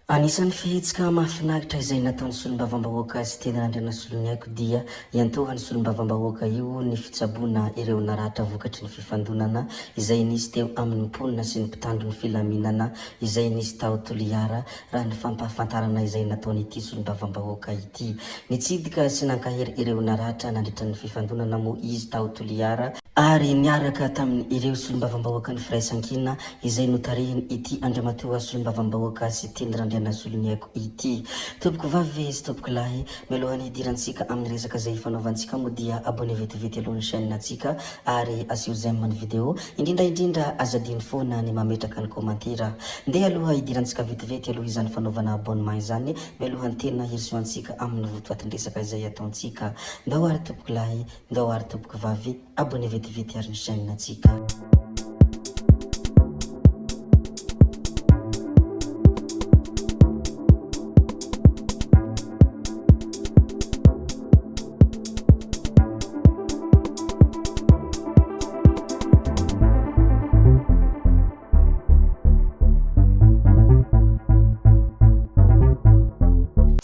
Anisan'ny fihetsika mahafinaritra izay nataon'ny solombavam-bahoaka sy tena nandrana solony haiko dia iantohany solombavam-bahoaka io ny fitsaboana ireo naratra vokatry ny fifandonana izay nisy teo amin'ny mponina sy ny mpitandro ny filaminana izay nisy tao Toliara raha ny fampahafantarana izay nataony ity solombavam-bahoaka ity. Nitsidika sy nankahery ireo naratra nandritra ny fifandonana moa izy tao Toliara ary niaraka tamin'ny ireo solombavam-bahoaka ny firaisan-kina izay notarihiny ity andramatoa solombavam-bahoaka sy teny randriana solony haiko ity. Tompoko vavy sy tompoko lahy, mialohany hidirantsika amin'ny resaka izay fanaovantsika moa dia abonné vetivety alohan'ny chaîne antsika ary asio j'aime ny vidéo, indrindra azadiny foana ny mametraka ny komantera. Ndeha aloha hidirantsika vetivety aloha izany fanaovana abonnement izany, mialohany tena hirsoantsika amin'ny votoatin-dresaka izay ataontsika. Ndao ary tompoko lahy, ndao ary tompoko vavy, abonné vetivety ary ny chaîne antsika.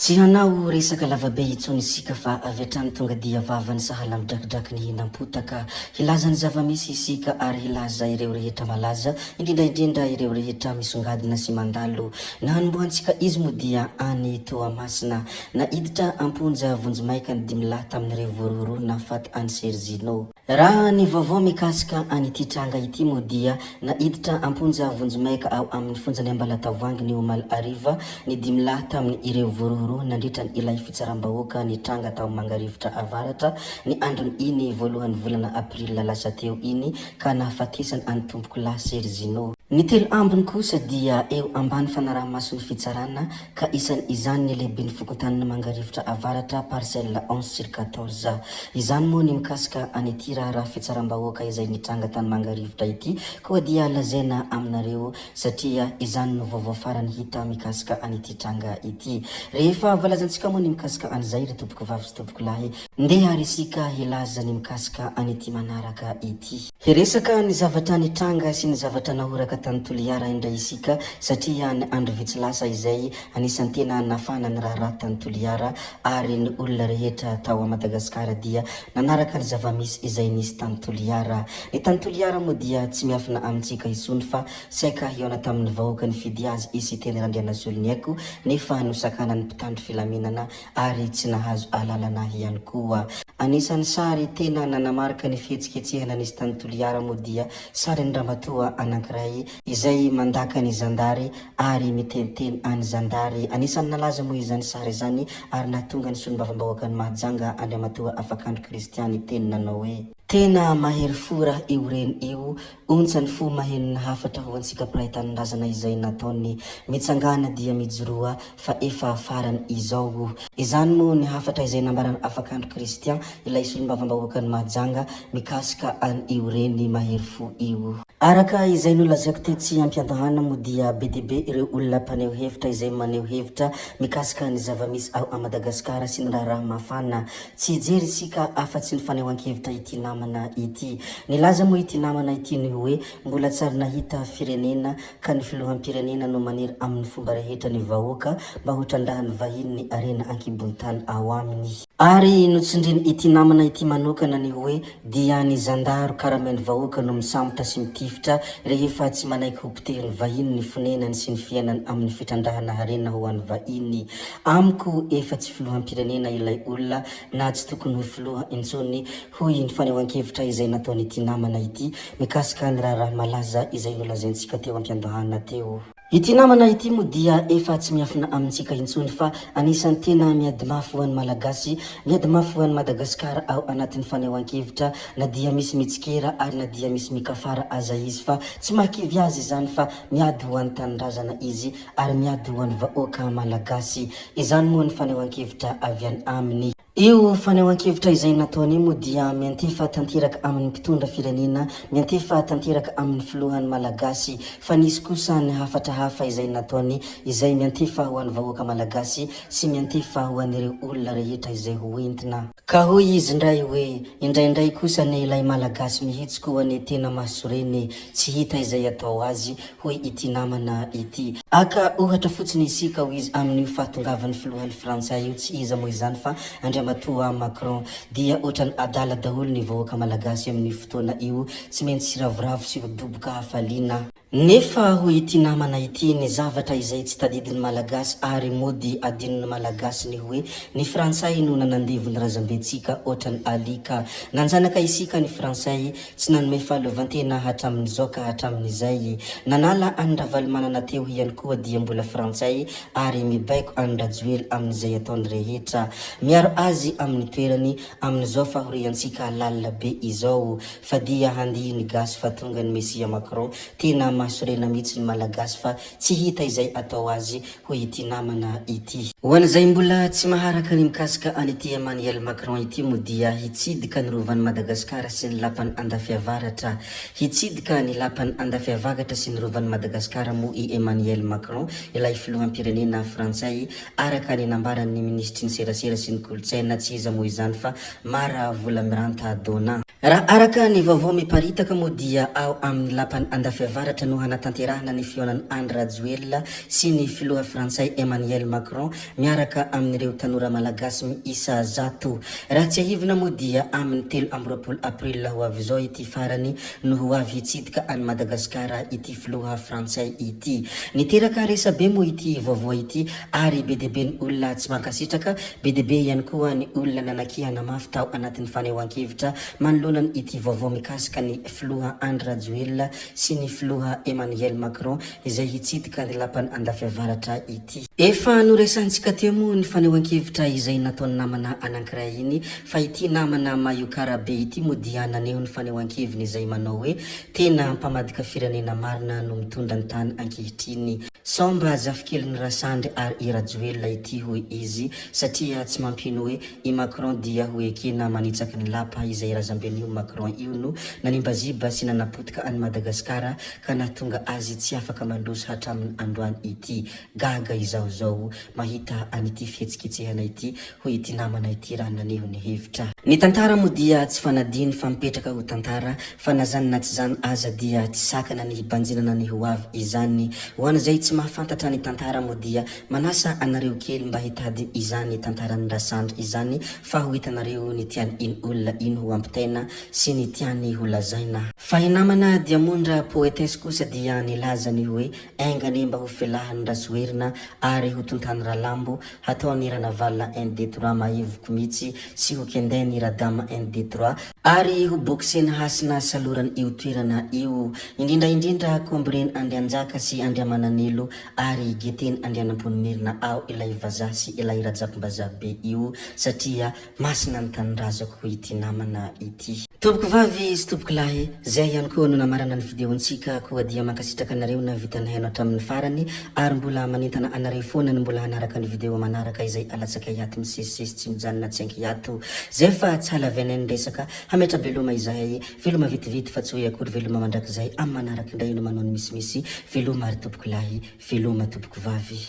Tsy hanao resaka lavabe itsony isika fa avy hatrany tonga dia vavany sahala midrakidraky ny nampotaka. Hilaza ny zava-misy isika ary hilaza ireo rehetra malaza, indrindra ireo rehetra misongadina sy mandalo. Na hanombohantsika izy moa dia any Toamasina, na iditra amponja Vonjimaika ny 5 lahy tamin'ireo vororo na faty any Serzino. Raha ny vaovao mikasika any ity tranga ity moa dia na iditra amponja Vonjimaika ao amin'ny fonjany Ambalatavoangy ny Omaly Ariva ny 5 lahy tamin'ny ireo vororo nandritra ny ilay fitsaram-bahoaka ny tranga tao Mangarivotra Avaratra ny androny iny voalohan'ny volana Aprila lasa teo iny ka nahafatesany any tompoko lahy Serzino. Ny telo ambiny kosa dia eo ambany fanaraha-mason'ny fitsarana ka isany izany ny lehibe ny fokontany Mangarivotra Avaratra parcelle 11/14. Izany moa ny mikasika any ity raha fitsaram-bahoaka izay nitranga tany Mangarivotra ity koa dia lazaina aminareo satria izany no vaovao farany hita mikasika any ity tranga ity. Rehefa valazantsika moa ny mikasika an'izay ry tompoko vavy sy tompoko lahy, ndeha ary isika hilaza ny mikasika any ity manaraka ity. Hiresaka ny zavatra nitranga sy ny zavatra nahoraka tany Toliara indray isika satria ny andro vitsy lasa izay anisan'ny tena nafana ny raha tany Toliara ary ny olona rehetra tao a Madagasikara dia nanaraka ny zava-misy izay nisy tany Toliara. Ny tany Toliara moa dia tsy miafina amintsika isony fa saika hiona tamin'ny vahoaka ny fidy azy isy teny randriana solony haiko nefa nosakana ny mpitandro filaminana ary tsy nahazo alalana ihany koa. Anisan'ny sary tena nanamarika ny fihetsiketsehana nisy tany Toliara moa dia sary ny ramatoa anankiray izay mandaka ny zandary ary miteniteny any zandary. Anisan'ny nalaza moa izany sary izany ary nahatonga ny solombavam-bahoaka ny Mahajanga Andriamatoa Afakandro Kristiany teny nanao hoe: tena mahery fora io reny io, ontsany fo maheno ny hafatra ho antsika mpiray-tany razana izay nataony mitsangana dia mijoroa fa efa farany izao. Izany moa ny hafatra izay nambarany Afakandro Kristian ilay solombavam-bahoaka ny Mahajanga mikasika any io reny mahery fo io. Araka izay nolazaiko tetsy ampiandahana moa dia be dia be ireo olona mpaneho hevitra izay maneho hevitra mikasika ny zava-misy ao a Madagasikara sy ny raha mafana. Tsy jery isika afa-tsy ny fanehoan-kevitra ity namana ity. Nilaza moa ity namana ity ny hoe mbola tsary nahita firenena ka ny filoham-pirenena no maniry amin'ny fomba rehetra ny vahoaka mba ho trandrahany vahiny ny arena ankibony tany ao aminy. Ary notsindriny ity namana ity manokana ny hoe dia ny zandaro karameny vahoaka no misambotra sy mitifitra rehefa tsy manaiky ho potehiny vahiny ny fonenany sy ny fiainany amin'ny fitrandrahana arena ho an'ny vahiny. Amiko efa tsy filoham-pirenena ilay olona na tsy tokony ho filoha intsony hoy ny fanehoan-kevitra izay nataony ity namana ity mikasika ny raha malaza izay nolazaintsika teo ampiandahana teo. Ity namana ity moa dia efa tsy miafina amintsika intsony fa anisan'ny tena miady mafy ho an'ny malagasy, miady mafy ho an'ny Madagasikara ao anatin'ny fanehoan-kevitra na dia misy mitsikera ary na dia misy mikafara aza izy fa tsy mahakivy azy izany fa miady ho an'ny tanindrazana izy ary miady ho an'ny vahoaka malagasy. Izany moa ny fanehoan-kevitra avy any aminy. Io fanehoan-kevitra izay nataony moa dia miantefa tanteraka amin'ny mpitondra firenena, miantefa tanteraka amin'ny filohan'ny malagasy, fa nisy kosa ny hafatra hafa izay nataony izay miantefa ho an'ny vahoaka malagasy sy miantefa ho an'ireo olona rehetra izay ho entina. Ka hoy izy ndray hoe indraindray kosa ny ilay malagasy mihitsy koa ny tena mahasoreny tsy hita izay atao azy hoy ity namana ity. Aka ohatra fotsiny isika ho izy amin'io fahatongavan'ny filohan'ny Frantsay io, tsy iza moa izany fa Andriamatoa Macron dia ohatrany adala daholo ny vahoaka malagasy amin'ny fotoana io, tsy maintsy ravoravo sy hodoboka hafaliana. Nefa hoy ity namana ity ny zavatra izay tsy tadidin'ny malagasy ary mody adinon'ny malagasy ny hoe ny Frantsay no nanandevo ny razambentsika ohatrany alika. Nanjanaka isika ny Frantsay tsy nanome fahaleovantena hatramin'izao ka hatramin'izay. Nanala any Ravalomanana teo ihany koa dia mbola Frantsay ary mibaiko any Rajoelina amin'izay ataony rehetra. Miaro azy amin'ny toerany amin'izao fahoriantsika lalina be izao, fa dia handihy ny gasy fa tonga ny Mesia Macron tena mahasorena mihitsy ny malagasy fa tsy hita izay atao azy hoy ity namana ity. Ho an'izay mbola tsy maharaka ny mikasika an'ity Emmanuel Macron ity moa dia hitsidika ny rovan'ny Madagasikara sy ny lapan'ny andafiavaratra. Hitsidika ny lapan'ny andafiavaratra sy ny rovan'ny Madagasikara moa i Emmanuel Macron, ilay filoham-pirenena Frantsay, araka ny nambaran'ny ministry ny serasera sy ny kolotsaina, tsy iza moa izany fa Mara Volamiranta Dona. Raha araka ny vaovao miparitaka moa dia ao amin'ny lapan'ny andafiavaratra no hanatanterahana ny fionan'ny Andry Rajoelina sy ny filoha Frantsay Emmanuel Macron miaraka amin'ireo tanora malagasy miisa 100. Raha tsy ahivina moa dia amin'ny 13 Aprila ho avy izao ity farany no ho avy hitsidika any Madagasikara ity filoha Frantsay ity. Niteraka resa be moa ity vaovao ity ary be dia be ny olona tsy mankasitraka, be dia be ihany koa ny olona nanakihana mafy tao anatin'ny fanehoan-kevitra manoloana ity vaovao mikasika ny filoha Andry Rajoelina sy ny filoha Emmanuel Macron izay hitsidika ny lapan'ny andafiavaratra ity. Efa noresantsika teo moa ny fanehoan-kevitra izay nataony namana anankiray iny, fa ity namana Mayokara be ity moa dia naneho ny fanehoan-keviny izay manao hoe tena mpamadika firenena marina no mitondra ny tany ankehitriny. Somba zafikely rasandry ary i Rajoelina ity hoy izy, satria tsy mampino hoe i Macron dia ho ekena manitsaky ny lapa izay razamben'io Macron io no nanimbaziba sy nanapotika any Madagasikara ka nahatonga azy tsy afaka mandroso hatramin'ny androany ity. Gaga izao mahita an'ity fihetsiketsehana ity hoy ity namana ity raha naneho ny hevitra. Ny tantara moa dia tsy fanadiny fa mipetraka ho tantara, fa nazany na tsy zany aza dia tsy sakana ny hibanjinana ny ho avy izany. Ho an'izay tsy mahafantatra ny tantara moa dia manasa anareo kely mba hitady izany tantaran'ny rasandry izany, fa ho hitanareo ny tiany iny olona iny ho ampitaina sy ny tiany ho lazaina. Fa i namana Diamondra poetesy kosa dia nilazany hoe aingany mba ho filahan'ny Rajoelina ary ho tontany Ralambo hataony Ranavalona 1-2-3 mahevoka mihitsy sy ho kendeny Radama 1-2-3 ary ho boksena hasina salorany io toerana io. Indrindra komboreny Andrianjaka sy Andriamananelo ary geteny Andrianampoinimerina ao ilay vazaha sy ilay rajapimbazaha be io, satria masina ny tanindrazako ho ity namana ity. Tompoko vavy sy tompoko lahy, zay ihany koa no namarana ny videontsika koa dia mankasitraka anareo na vitany haino hatramin'ny farany ary mbola manentana anareo foana ny mbola hanaraka ny video manaraka izay alatsaka hiato misesisesy tsy mijanona tsy anky hiato. Zay fa tsy halavianay ny resaka hametra veloma izahay, veloma vitivity fa tsy hoe akory veloma mandrakizay amin'ny manaraka indray no manao ny misimisy. Veloma ary tompoko lahy, veloma tompoko vavy.